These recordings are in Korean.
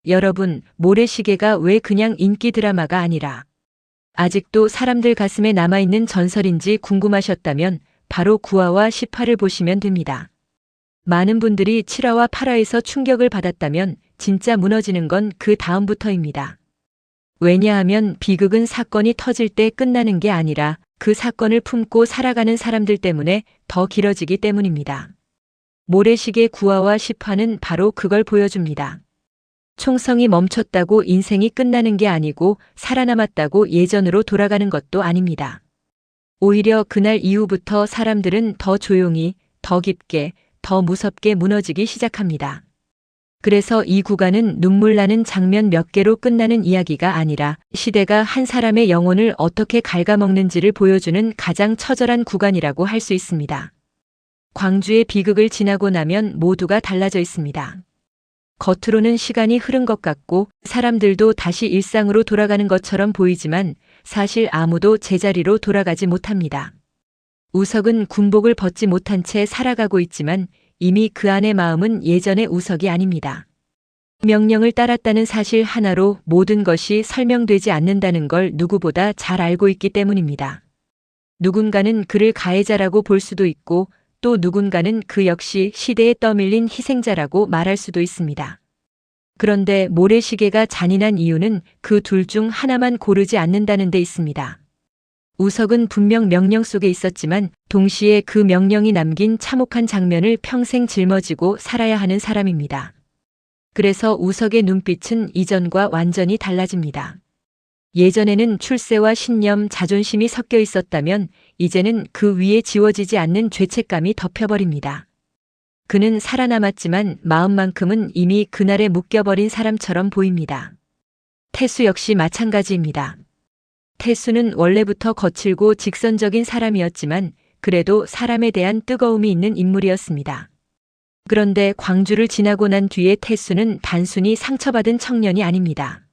여러분, 모래시계가 왜 그냥 인기 드라마가 아니라 아직도 사람들 가슴에 남아있는 전설인지 궁금하셨다면 바로 9화와 10화를 보시면 됩니다. 많은 분들이 7화와 8화에서 충격을 받았다면 진짜 무너지는 건 그 다음부터입니다. 왜냐하면 비극은 사건이 터질 때 끝나는 게 아니라 그 사건을 품고 살아가는 사람들 때문에 더 길어지기 때문입니다. 모래시계 9화와 10화는 바로 그걸 보여줍니다. 총성이 멈췄다고 인생이 끝나는 게 아니고 살아남았다고 예전으로 돌아가는 것도 아닙니다. 오히려 그날 이후부터 사람들은 더 조용히, 더 깊게, 더 무섭게 무너지기 시작합니다. 그래서 이 구간은 눈물 나는 장면 몇 개로 끝나는 이야기가 아니라 시대가 한 사람의 영혼을 어떻게 갉아먹는지를 보여주는 가장 처절한 구간이라고 할 수 있습니다. 광주의 비극을 지나고 나면 모두가 달라져 있습니다. 겉으로는 시간이 흐른 것 같고 사람들도 다시 일상으로 돌아가는 것처럼 보이지만 사실 아무도 제자리로 돌아가지 못합니다. 우석은 군복을 벗지 못한 채 살아가고 있지만 이미 그 안의 마음은 예전의 우석이 아닙니다. 명령을 따랐다는 사실 하나로 모든 것이 설명되지 않는다는 걸 누구보다 잘 알고 있기 때문입니다. 누군가는 그를 가해자라고 볼 수도 있고 또 누군가는 그 역시 시대에 떠밀린 희생자라고 말할 수도 있습니다. 그런데 모래시계가 잔인한 이유는 그 둘 중 하나만 고르지 않는다는 데 있습니다. 우석은 분명 명령 속에 있었지만 동시에 그 명령이 남긴 참혹한 장면을 평생 짊어지고 살아야 하는 사람입니다. 그래서 우석의 눈빛은 이전과 완전히 달라집니다. 예전에는 출세와 신념, 자존심이 섞여 있었다면 이제는 그 위에 지워지지 않는 죄책감이 덮여버립니다. 그는 살아남았지만 마음만큼은 이미 그날에 묶여버린 사람처럼 보입니다. 태수 역시 마찬가지입니다. 태수는 원래부터 거칠고 직선적인 사람이었지만 그래도 사람에 대한 뜨거움이 있는 인물이었습니다. 그런데 광주를 지나고 난 뒤에 태수는 단순히 상처받은 청년이 아닙니다.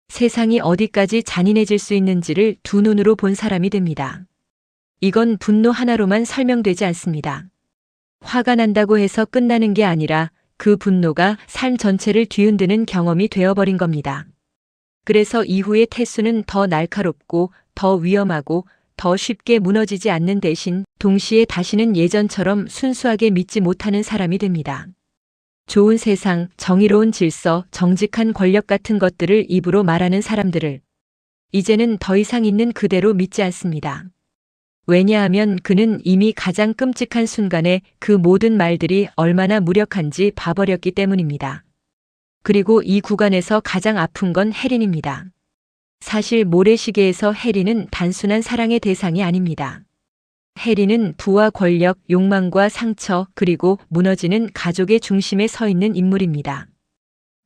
세상이 어디까지 잔인해질 수 있는지를 두 눈으로 본 사람이 됩니다. 이건 분노 하나로만 설명되지 않습니다. 화가 난다고 해서 끝나는 게 아니라 그 분노가 삶 전체를 뒤흔드는 경험이 되어버린 겁니다. 그래서 이후의 태수는 더 날카롭고 더 위험하고 더 쉽게 무너지지 않는 대신 동시에 다시는 예전처럼 순수하게 믿지 못하는 사람이 됩니다. 좋은 세상, 정의로운 질서, 정직한 권력 같은 것들을 입으로 말하는 사람들을 이제는 더 이상 있는 그대로 믿지 않습니다. 왜냐하면 그는 이미 가장 끔찍한 순간에 그 모든 말들이 얼마나 무력한지 봐버렸기 때문입니다. 그리고 이 구간에서 가장 아픈 건 혜린입니다. 사실 모래시계에서 혜린은 단순한 사랑의 대상이 아닙니다. 혜린은 부와 권력, 욕망과 상처, 그리고 무너지는 가족의 중심에 서 있는 인물입니다.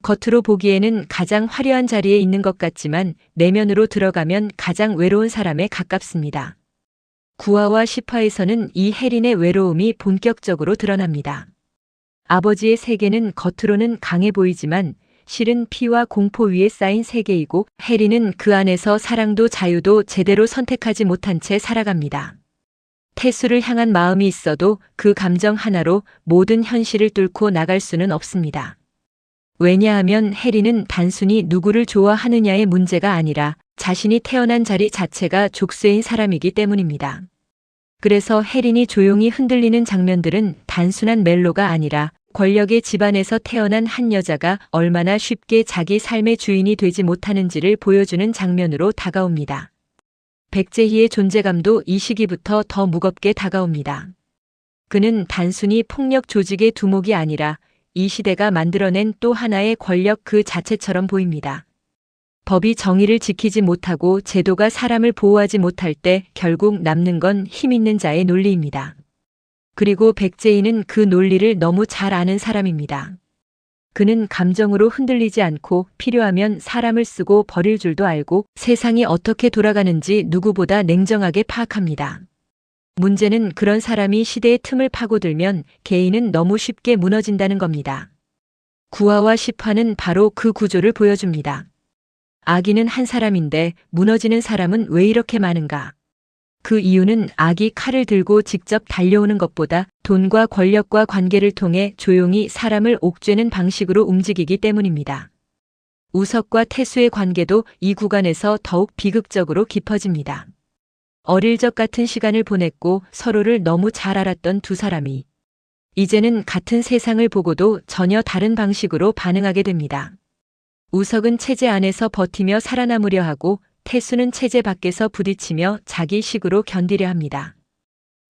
겉으로 보기에는 가장 화려한 자리에 있는 것 같지만 내면으로 들어가면 가장 외로운 사람에 가깝습니다. 9화와 10화에서는 이 혜린의 외로움이 본격적으로 드러납니다. 아버지의 세계는 겉으로는 강해 보이지만 실은 피와 공포 위에 쌓인 세계이고 혜린은 그 안에서 사랑도 자유도 제대로 선택하지 못한 채 살아갑니다. 태수를 향한 마음이 있어도 그 감정 하나로 모든 현실을 뚫고 나갈 수는 없습니다. 왜냐하면 혜린은 단순히 누구를 좋아하느냐의 문제가 아니라 자신이 태어난 자리 자체가 족쇄인 사람이기 때문입니다. 그래서 혜린이 조용히 흔들리는 장면들은 단순한 멜로가 아니라 권력의 집안에서 태어난 한 여자가 얼마나 쉽게 자기 삶의 주인이 되지 못하는지를 보여주는 장면으로 다가옵니다. 백제희의 존재감도 이 시기부터 더 무겁게 다가옵니다. 그는 단순히 폭력 조직의 두목이 아니라 이 시대가 만들어낸 또 하나의 권력 그 자체처럼 보입니다. 법이 정의를 지키지 못하고 제도가 사람을 보호하지 못할 때 결국 남는 건 힘 있는 자의 논리입니다. 그리고 백제희는 그 논리를 너무 잘 아는 사람입니다. 그는 감정으로 흔들리지 않고 필요하면 사람을 쓰고 버릴 줄도 알고 세상이 어떻게 돌아가는지 누구보다 냉정하게 파악합니다. 문제는 그런 사람이 시대의 틈을 파고들면 개인은 너무 쉽게 무너진다는 겁니다. 9화와 10화는 바로 그 구조를 보여줍니다. 악인은 한 사람인데 무너지는 사람은 왜 이렇게 많은가? 그 이유는 악이 칼을 들고 직접 달려오는 것보다 돈과 권력과 관계를 통해 조용히 사람을 옥죄는 방식으로 움직이기 때문입니다. 우석과 태수의 관계도 이 구간에서 더욱 비극적으로 깊어집니다. 어릴 적 같은 시간을 보냈고 서로를 너무 잘 알았던 두 사람이 이제는 같은 세상을 보고도 전혀 다른 방식으로 반응하게 됩니다. 우석은 체제 안에서 버티며 살아남으려 하고 태수는 체제 밖에서 부딪히며 자기 식으로 견디려 합니다.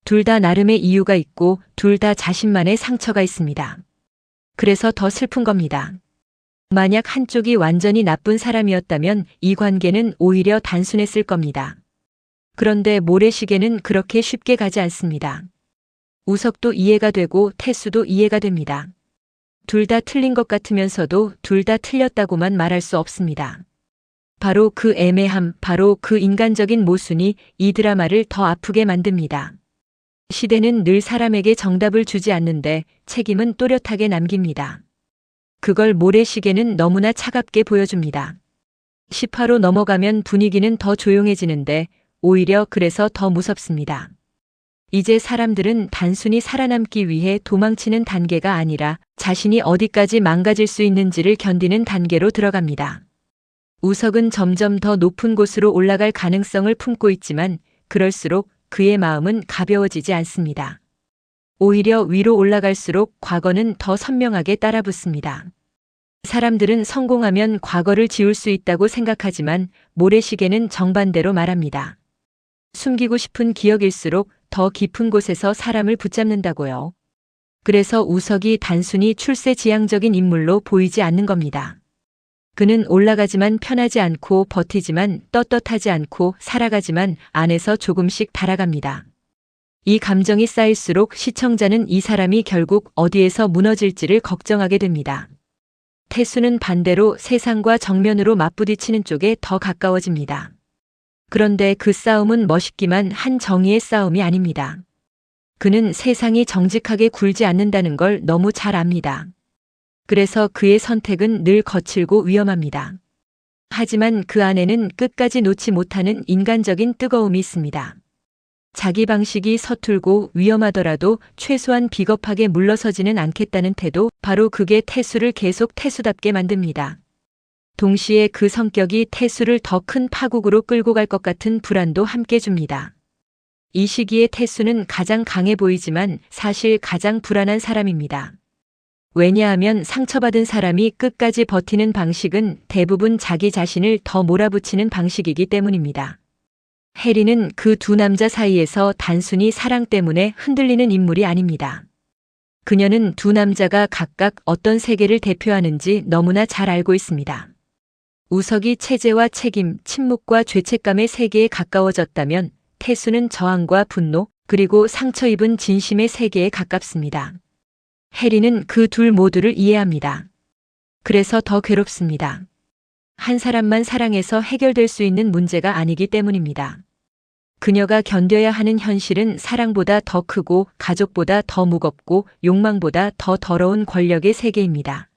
둘 다 나름의 이유가 있고 둘 다 자신만의 상처가 있습니다. 그래서 더 슬픈 겁니다. 만약 한쪽이 완전히 나쁜 사람이었다면 이 관계는 오히려 단순했을 겁니다. 그런데 모래시계는 그렇게 쉽게 가지 않습니다. 우석도 이해가 되고 태수도 이해가 됩니다. 둘 다 틀린 것 같으면서도 둘 다 틀렸다고만 말할 수 없습니다. 바로 그 애매함, 바로 그 인간적인 모순이 이 드라마를 더 아프게 만듭니다. 시대는 늘 사람에게 정답을 주지 않는데 책임은 또렷하게 남깁니다. 그걸 모래시계는 너무나 차갑게 보여줍니다. 10화로 넘어가면 분위기는 더 조용해지는데 오히려 그래서 더 무섭습니다. 이제 사람들은 단순히 살아남기 위해 도망치는 단계가 아니라 자신이 어디까지 망가질 수 있는지를 견디는 단계로 들어갑니다. 우석은 점점 더 높은 곳으로 올라갈 가능성을 품고 있지만 그럴수록 그의 마음은 가벼워지지 않습니다. 오히려 위로 올라갈수록 과거는 더 선명하게 따라붙습니다. 사람들은 성공하면 과거를 지울 수 있다고 생각하지만 모래시계는 정반대로 말합니다. 숨기고 싶은 기억일수록 더 깊은 곳에서 사람을 붙잡는다고요. 그래서 우석이 단순히 출세지향적인 인물로 보이지 않는 겁니다. 그는 올라가지만 편하지 않고 버티지만 떳떳하지 않고 살아가지만 안에서 조금씩 달아갑니다. 이 감정이 쌓일수록 시청자는 이 사람이 결국 어디에서 무너질지를 걱정하게 됩니다. 태수는 반대로 세상과 정면으로 맞부딪히는 쪽에 더 가까워집니다. 그런데 그 싸움은 멋있기만 한 정의의 싸움이 아닙니다. 그는 세상이 정직하게 굴지 않는다는 걸 너무 잘 압니다. 그래서 그의 선택은 늘 거칠고 위험합니다. 하지만 그 안에는 끝까지 놓지 못하는 인간적인 뜨거움이 있습니다. 자기 방식이 서툴고 위험하더라도 최소한 비겁하게 물러서지는 않겠다는 태도, 바로 그게 태수를 계속 태수답게 만듭니다. 동시에 그 성격이 태수를 더 큰 파국으로 끌고 갈 것 같은 불안도 함께 줍니다. 이 시기에 태수는 가장 강해 보이지만 사실 가장 불안한 사람입니다. 왜냐하면 상처받은 사람이 끝까지 버티는 방식은 대부분 자기 자신을 더 몰아붙이는 방식이기 때문입니다. 해리는 그 두 남자 사이에서 단순히 사랑 때문에 흔들리는 인물이 아닙니다. 그녀는 두 남자가 각각 어떤 세계를 대표하는지 너무나 잘 알고 있습니다. 우석이 체제와 책임, 침묵과 죄책감의 세계에 가까워졌다면 태수는 저항과 분노, 그리고 상처 입은 진심의 세계에 가깝습니다. 해리는 그 둘 모두를 이해합니다. 그래서 더 괴롭습니다. 한 사람만 사랑해서 해결될 수 있는 문제가 아니기 때문입니다. 그녀가 견뎌야 하는 현실은 사랑보다 더 크고 가족보다 더 무겁고 욕망보다 더 더러운 권력의 세계입니다.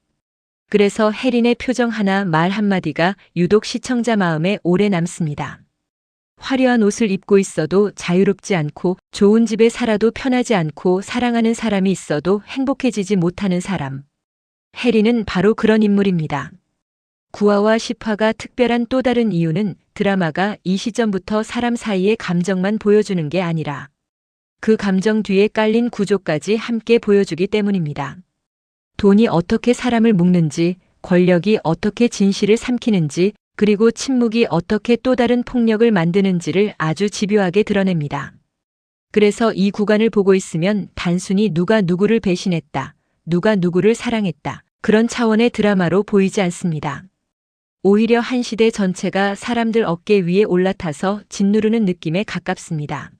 그래서 해린의 표정 하나, 말 한마디가 유독 시청자 마음에 오래 남습니다. 화려한 옷을 입고 있어도 자유롭지 않고 좋은 집에 살아도 편하지 않고 사랑하는 사람이 있어도 행복해지지 못하는 사람. 해리는 바로 그런 인물입니다. 9화와 10화가 특별한 또 다른 이유는 드라마가 이 시점부터 사람 사이의 감정만 보여주는 게 아니라 그 감정 뒤에 깔린 구조까지 함께 보여주기 때문입니다. 돈이 어떻게 사람을 묶는지, 권력이 어떻게 진실을 삼키는지, 그리고 침묵이 어떻게 또 다른 폭력을 만드는지를 아주 집요하게 드러냅니다. 그래서 이 구간을 보고 있으면 단순히 누가 누구를 배신했다, 누가 누구를 사랑했다, 그런 차원의 드라마로 보이지 않습니다. 오히려 한 시대 전체가 사람들 어깨 위에 올라타서 짓누르는 느낌에 가깝습니다.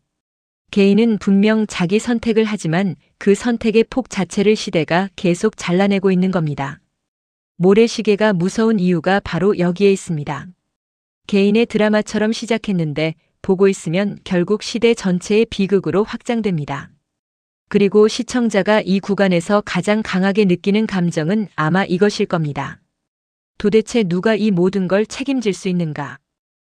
개인은 분명 자기 선택을 하지만 그 선택의 폭 자체를 시대가 계속 잘라내고 있는 겁니다. 모래시계가 무서운 이유가 바로 여기에 있습니다. 개인의 드라마처럼 시작했는데 보고 있으면 결국 시대 전체의 비극으로 확장됩니다. 그리고 시청자가 이 구간에서 가장 강하게 느끼는 감정은 아마 이것일 겁니다. 도대체 누가 이 모든 걸 책임질 수 있는가?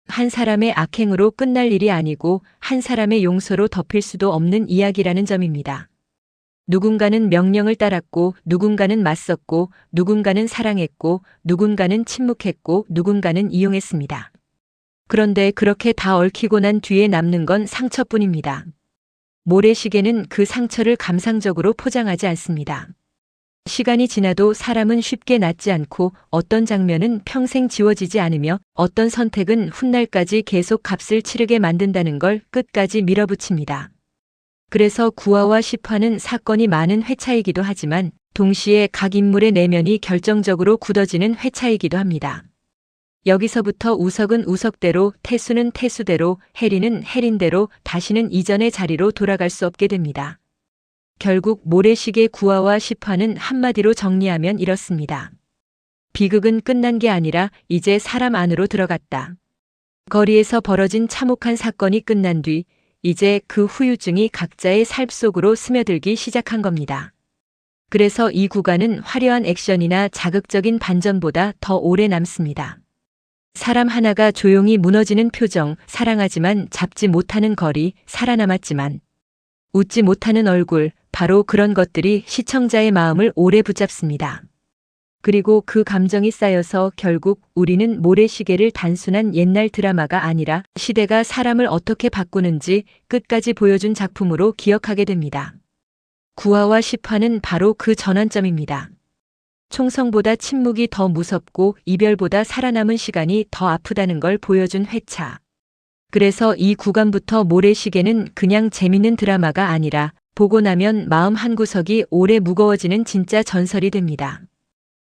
한 사람의 악행으로 끝날 일이 아니고 한 사람의 용서로 덮일 수도 없는 이야기라는 점입니다. 누군가는 명령을 따랐고, 누군가는 맞섰고, 누군가는 사랑했고, 누군가는 침묵했고, 누군가는 이용했습니다. 그런데 그렇게 다 얽히고 난 뒤에 남는 건 상처뿐입니다. 모래시계는 그 상처를 감상적으로 포장하지 않습니다. 시간이 지나도 사람은 쉽게 낫지 않고 어떤 장면은 평생 지워지지 않으며 어떤 선택은 훗날까지 계속 값을 치르게 만든다는 걸 끝까지 밀어붙입니다. 그래서 구화와 시파는 사건이 많은 회차이기도 하지만 동시에 각 인물의 내면이 결정적으로 굳어지는 회차이기도 합니다. 여기서부터 우석은 우석대로, 태수는 태수대로, 혜린은 혜린대로 다시는 이전의 자리로 돌아갈 수 없게 됩니다. 결국 모래시계 구화와 시파는 한마디로 정리하면 이렇습니다. 비극은 끝난 게 아니라 이제 사람 안으로 들어갔다. 거리에서 벌어진 참혹한 사건이 끝난 뒤 이제 그 후유증이 각자의 삶 속으로 스며들기 시작한 겁니다. 그래서 이 구간은 화려한 액션이나 자극적인 반전보다 더 오래 남습니다. 사람 하나가 조용히 무너지는 표정, 사랑하지만 잡지 못하는 거리, 살아남았지만 웃지 못하는 얼굴, 바로 그런 것들이 시청자의 마음을 오래 붙잡습니다. 그리고 그 감정이 쌓여서 결국 우리는 모래시계를 단순한 옛날 드라마가 아니라 시대가 사람을 어떻게 바꾸는지 끝까지 보여준 작품으로 기억하게 됩니다. 구화와 시파는 바로 그 전환점입니다. 총성보다 침묵이 더 무섭고 이별보다 살아남은 시간이 더 아프다는 걸 보여준 회차. 그래서 이 구간부터 모래시계는 그냥 재밌는 드라마가 아니라 보고 나면 마음 한구석이 오래 무거워지는 진짜 전설이 됩니다.